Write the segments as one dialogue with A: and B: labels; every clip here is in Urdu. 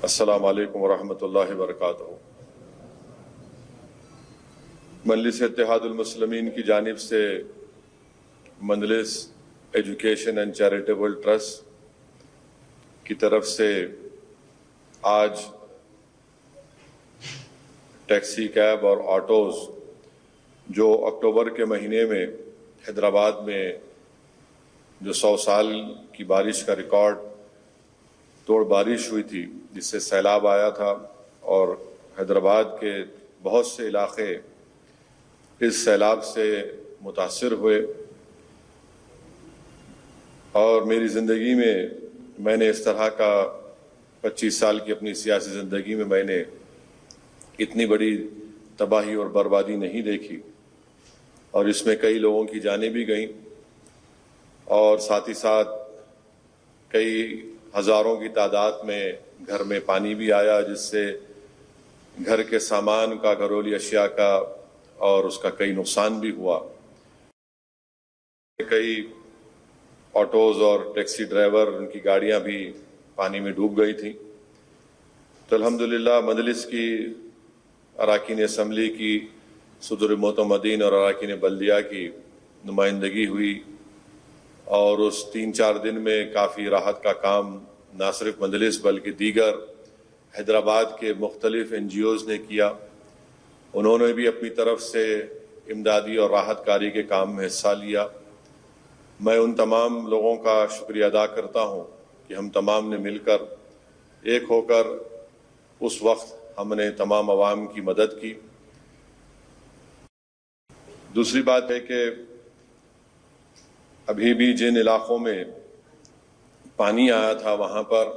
A: السلام علیکم ورحمۃ اللہ وبرکاتہ۔ مجلس اتحاد المسلمین کی جانب سے مجلس ایجوکیشن اینڈ چیریٹیبل ٹرسٹ کی طرف سے آج ٹیکسی کیب اور آٹوز جو اکتوبر کے مہینے میں حیدرآباد میں جو 100 سال کی بارش کا ریکارڈ توڑ بارش ہوئی تھی، جس سے سیلاب آیا تھا اور حیدرآباد کے بہت سے علاقے اس سیلاب سے متاثر ہوئے، اور میری زندگی میں نے اس طرح کا 25 سال کی اپنی سیاسی زندگی میں نے اتنی بڑی تباہی اور بربادی نہیں دیکھی، اور اس میں کئی لوگوں کی جانیں بھی گئیں اور ساتھ ہی ساتھ کئی ہزاروں کی تعداد میں گھر میں پانی بھی آیا، جس سے گھر کے سامان کا، گھریلو اشیاء کا اور اس کا کئی نقصان بھی ہوا۔ کئی آٹوز اور ٹیکسی ڈرائیور، ان کی گاڑیاں بھی پانی میں ڈوب گئی تھیں، تو الحمدللہ مجلس کی اراکین اسمبلی کی صدر معتمدین اور اراکین بلدیہ کی نمائندگی ہوئی، اور اس 3-4 دن میں کافی راحت کا کام نہ صرف مجلس بلکہ دیگر حیدرآباد کے مختلف NGOs نے کیا۔ انہوں نے بھی اپنی طرف سے امدادی اور راحت کاری کے کام میں حصہ لیا۔ میں ان تمام لوگوں کا شکریہ ادا کرتا ہوں کہ ہم تمام نے مل کر ایک ہو کر اس وقت ہم نے تمام عوام کی مدد کی۔ دوسری بات ہے کہ ابھی بھی جن علاقوں میں پانی آیا تھا، وہاں پر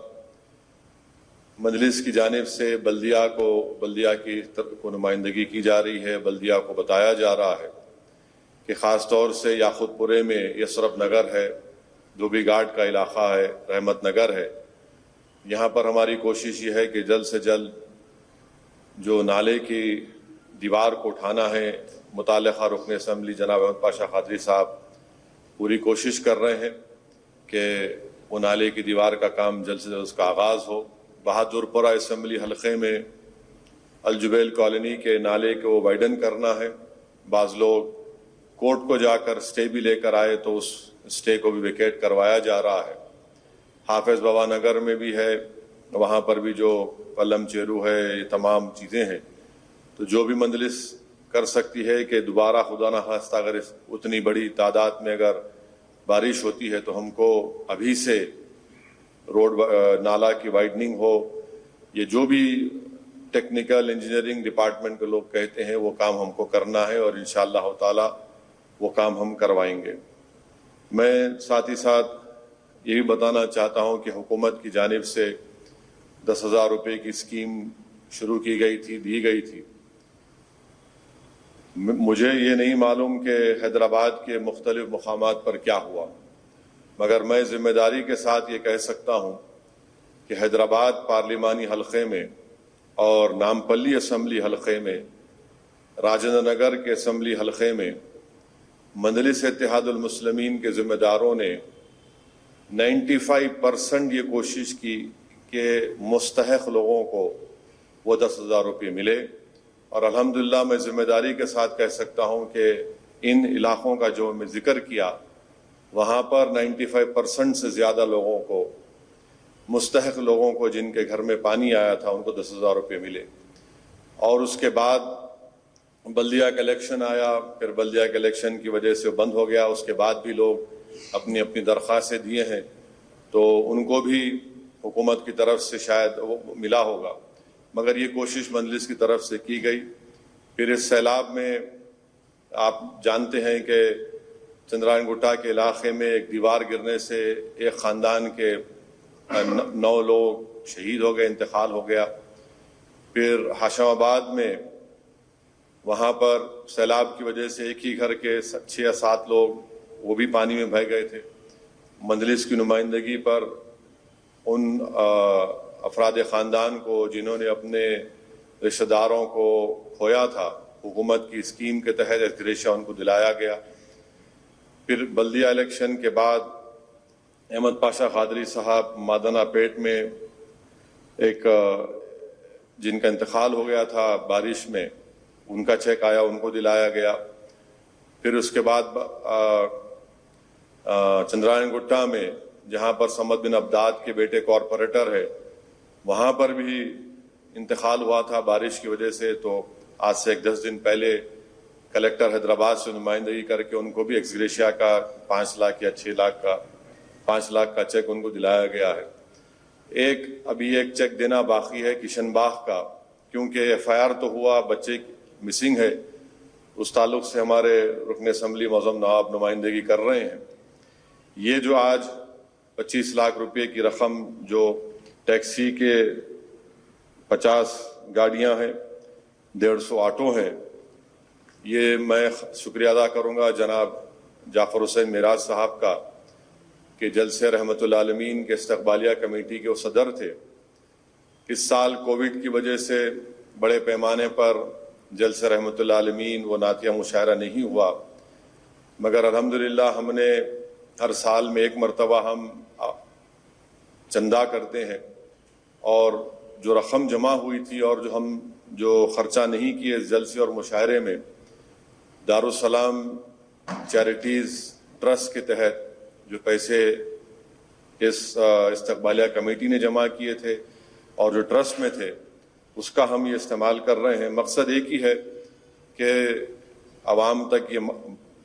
A: مجلس کی جانب سے بلدیہ کی کو نمائندگی کی جا رہی ہے۔ بلدیہ کو بتایا جا رہا ہے کہ خاص طور سے یاقوت پورے میں یسرف نگر ہے، دھوبی گھاٹ کا علاقہ ہے، رحمت نگر ہے، یہاں پر ہماری کوشش یہ ہے کہ جلد سے جلد جو نالے کی دیوار کو اٹھانا ہے، متعلقہ رکن اسمبلی جناب احمد پاشا قادری صاحب پوری کوشش کر رہے ہیں کہ وہ نالے کی دیوار کا کام جلد سے جلد اس کا آغاز ہو۔ بہادر پورہ اسمبلی حلقے میں الجبیل کالونی کے نالے کو وائڈن کرنا ہے۔ بعض لوگ کورٹ کو جا کر سٹے بھی لے کر آئے، تو اس سٹے کو بھی ویکیٹ کروایا جا رہا ہے۔ حافظ بابا نگر میں بھی ہے، وہاں پر بھی جو پلم چیرو ہے، یہ تمام چیزیں ہیں، تو جو بھی مجلس کر سکتی ہے کہ دوبارہ خدا نہ خواستہ اگر اتنی بڑی تعداد میں اگر بارش ہوتی ہے تو ہم کو ابھی سے روڈ نالا کی وائڈننگ ہو، یہ جو بھی ٹیکنیکل انجینئرنگ ڈپارٹمنٹ کے لوگ کہتے ہیں وہ کام ہم کو کرنا ہے، اور انشاءاللہ تعالی وہ کام ہم کروائیں گے۔ میں ساتھ ہی ساتھ یہ بھی بتانا چاہتا ہوں کہ حکومت کی جانب سے 10,000 روپے کی اسکیم شروع کی گئی تھی، دی گئی تھی۔ مجھے یہ نہیں معلوم کہ حیدرآباد کے مختلف مقامات پر کیا ہوا، مگر میں ذمہ داری کے ساتھ یہ کہہ سکتا ہوں کہ حیدرآباد پارلیمانی حلقے میں اور نامپلی اسمبلی حلقے میں، راجندر نگر کے اسمبلی حلقے میں مجلس اتحاد المسلمین کے ذمہ داروں نے 95% یہ کوشش کی کہ مستحق لوگوں کو وہ 10,000 روپے ملے، اور الحمدللہ میں ذمہ داری کے ساتھ کہہ سکتا ہوں کہ ان علاقوں کا جو میں ذکر کیا، وہاں پر 95% سے زیادہ لوگوں کو، مستحق لوگوں کو جن کے گھر میں پانی آیا تھا، ان کو 10,000 روپے ملے۔ اور اس کے بعد بلدیہ کا الیکشن آیا، پھر بلدیہ کے الیکشن کی وجہ سے بند ہو گیا، اس کے بعد بھی لوگ اپنی اپنی درخواستیں دیے ہیں، تو ان کو بھی حکومت کی طرف سے شاید وہ ملا ہوگا، مگر یہ کوشش مجلس کی طرف سے کی گئی۔ پھر اس سیلاب میں آپ جانتے ہیں کہ چندرائن گٹا کے علاقے میں ایک دیوار گرنے سے ایک خاندان کے 9 لوگ شہید ہو گئے، انتقال ہو گیا۔ پھر ہاشم آباد میں وہاں پر سیلاب کی وجہ سے ایک ہی گھر کے 6 یا 7 لوگ وہ بھی پانی میں بہہ گئے تھے۔ مجلس کی نمائندگی پر ان افراد خاندان کو جنہوں نے اپنے رشتہ داروں کو کھویا تھا، حکومت کی اسکیم کے تحت ایکسگریشن ان کو دلایا گیا۔ پھر بلدیہ الیکشن کے بعد احمد پاشا قادری صاحب مادنا پیٹ میں ایک جن کا انتقال ہو گیا تھا بارش میں، ان کا چیک آیا، ان کو دلایا گیا۔ پھر اس کے بعد چندرائن گٹا میں جہاں پر سمد بن عبداد کے بیٹے کارپوریٹر ہے، وہاں پر بھی انتقال ہوا تھا بارش کی وجہ سے۔ تو آج سے 10 دن پہلے کلیکٹر حیدرآباد سے نمائندگی کر کے ان کو بھی ایکس گریشیا کا 5 لاکھ یا 6 لاکھ کا 5 لاکھ کا چیک ان کو دلایا گیا ہے۔ ابھی ایک چیک دینا باقی ہے کشن باغ کا، کیونکہ FIR تو ہوا، بچے مسنگ ہے، اس تعلق سے ہمارے رکن اسمبلی معظم نواب نمائندگی کر رہے ہیں۔ یہ جو آج 25 لاکھ روپے کی رقم جو ٹیکسی کے 50 گاڑیاں ہیں، 150 آٹو ہیں، یہ میں شکریہ ادا کروں گا جناب جعفر حسین معراج صاحب کا کہ جلسے رحمت العالمین کے استقبالیہ کمیٹی کے وہ صدر تھے۔ اس سال کووڈ کی وجہ سے بڑے پیمانے پر جلسہ رحمت العالمین وہ نعتیہ مشاعرہ نہیں ہوا، مگر الحمدللہ ہم نے ہر سال میں ایک مرتبہ ہم چندہ کرتے ہیں، اور جو رقم جمع ہوئی تھی اور جو خرچہ نہیں کیے اس جلسے اور مشاعرے میں، دارالسلام چیریٹیز ٹرسٹ کے تحت جو پیسے اس استقبالیہ کمیٹی نے جمع کیے تھے اور جو ٹرسٹ میں تھے، اس کا ہم یہ استعمال کر رہے ہیں۔ مقصد ایک ہی ہے کہ عوام تک یہ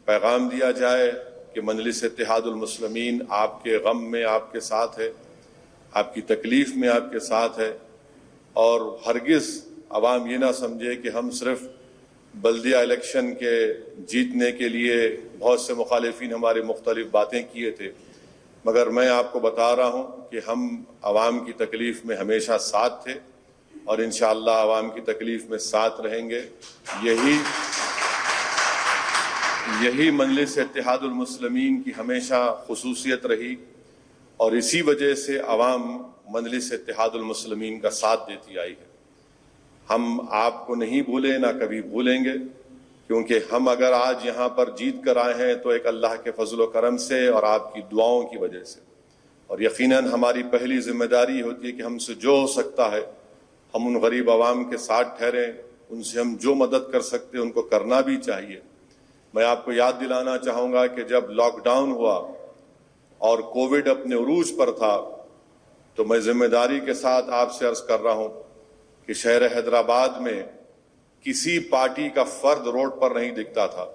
A: پیغام دیا جائے کہ مجلس اتحاد المسلمین آپ کے غم میں آپ کے ساتھ ہے، آپ کی تکلیف میں آپ کے ساتھ ہے، اور ہرگز عوام یہ نہ سمجھے کہ ہم صرف بلدیہ الیکشن کے جیتنے کے لیے بہت سے مخالفین ہمارے مختلف باتیں کیے تھے، مگر میں آپ کو بتا رہا ہوں کہ ہم عوام کی تکلیف میں ہمیشہ ساتھ تھے اور انشاءاللہ عوام کی تکلیف میں ساتھ رہیں گے۔ یہی مجلس اتحاد المسلمین کی ہمیشہ خصوصیت رہی، اور اسی وجہ سے عوام مجلس اتحاد المسلمین کا ساتھ دیتی آئی ہے۔ ہم آپ کو نہیں بھولے، نہ کبھی بھولیں گے، کیونکہ ہم اگر آج یہاں پر جیت کر آئے ہیں تو ایک اللہ کے فضل و کرم سے اور آپ کی دعاؤں کی وجہ سے، اور یقیناً ہماری پہلی ذمہ داری ہوتی ہے کہ ہم سے جو ہو سکتا ہے ہم ان غریب عوام کے ساتھ ٹھہریں، ان سے ہم جو مدد کر سکتے ان کو کرنا بھی چاہیے۔ میں آپ کو یاد دلانا چاہوں گا کہ جب لاک ڈاؤن ہوا اور کووڈ اپنے عروج پر تھا، تو میں ذمہ داری کے ساتھ آپ سے عرض کر رہا ہوں کہ شہر حیدرآباد میں کسی پارٹی کا فرد روڈ پر نہیں دکھتا تھا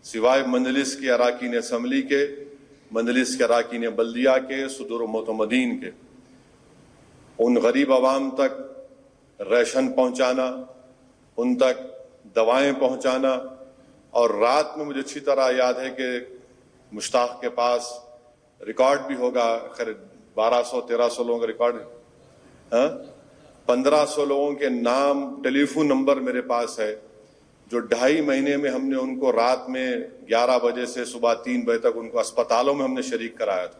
A: سوائے مجلس کے اراکین اسمبلی کے، مجلس کے اراکین بلدیہ کے، صدور و معتمدین کے۔ ان غریب عوام تک ریشن پہنچانا، ان تک دوائیں پہنچانا، اور رات میں مجھے اچھی طرح یاد ہے کہ مشتاق کے پاس ریکارڈ بھی ہوگا، خیر 1200-1300 لوگوں کا ریکارڈ، 1500 لوگوں کے نام، ٹیلی فون نمبر میرے پاس ہے، جو 2.5 مہینے میں ہم نے ان کو رات میں 11 بجے سے صبح 3 بجے تک ان کو اسپتالوں میں ہم نے شریک کرایا تھا۔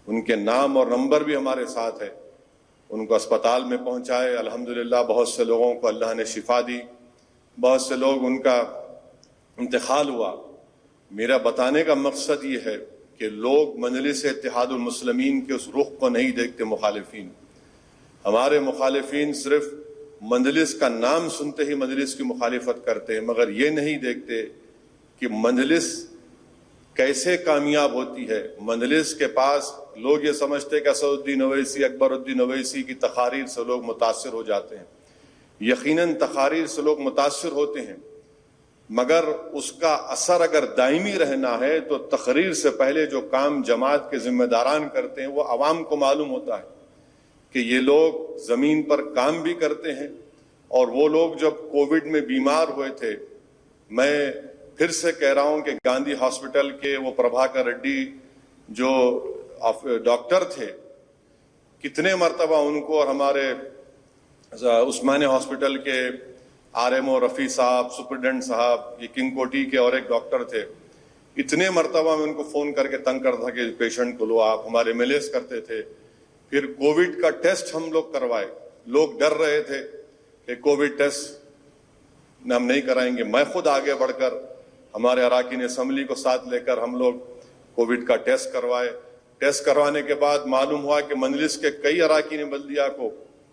A: ان کے نام اور نمبر بھی ہمارے ساتھ ہے، ان کو اسپتال میں پہنچائے۔ الحمدللہ بہت سے لوگوں کو اللہ نے شفا دی، بہت سے لوگ ان کا انتقال ہوا۔ میرا بتانے کا مقصد یہ ہے کہ لوگ مجلس اتحاد المسلمین کے اس رخ کو نہیں دیکھتے۔ ہمارے مخالفین صرف مجلس کا نام سنتے ہی مجلس کی مخالفت کرتے ہیں، مگر یہ نہیں دیکھتے کہ مجلس کیسے کامیاب ہوتی ہے۔ مجلس کے پاس لوگ یہ سمجھتے کہ اسد الدین اویسی، اکبر الدین اویسی کی تقاریر سے لوگ متاثر ہو جاتے ہیں۔ یقیناً تقاریر سے لوگ متاثر ہوتے ہیں، مگر اس کا اثر اگر دائمی رہنا ہے تو تقریر سے پہلے جو کام جماعت کے ذمہ داران کرتے ہیں وہ عوام کو معلوم ہوتا ہے کہ یہ لوگ زمین پر کام بھی کرتے ہیں۔ اور وہ لوگ جب کووڈ میں بیمار ہوئے تھے، میں پھر سے کہہ رہا ہوں کہ گاندھی ہاسپٹل کے وہ پربھاکر ریڈی جو ڈاکٹر تھے، کتنے مرتبہ ان کو، اور ہمارے عثمانیہ ہاسپٹل کے RMO رفیع صاحب، سپرڈنٹ صاحب، یہ کنگ کوٹی کے اور ایک ڈاکٹر تھے، اتنے مرتبہ میں ان کو فون کر کے تنگ کرتا کہ پیشنٹ کو لو آپ، ہمارے MLAs کرتے تھے۔ پھر کووڈ کا ٹیسٹ ہم لوگ کروائے، لوگ ڈر رہے تھے کہ کووڈ ٹیسٹ ہم نہیں کرائیں گے، میں خود آگے بڑھ کر ہمارے اراکین اسمبلی کو ساتھ لے کر ہم لوگ کووڈ کا ٹیسٹ کروائے۔ ٹیسٹ کروانے کے بعد معلوم ہوا کہ مجلس کے کئی اراکین بلدیہ کو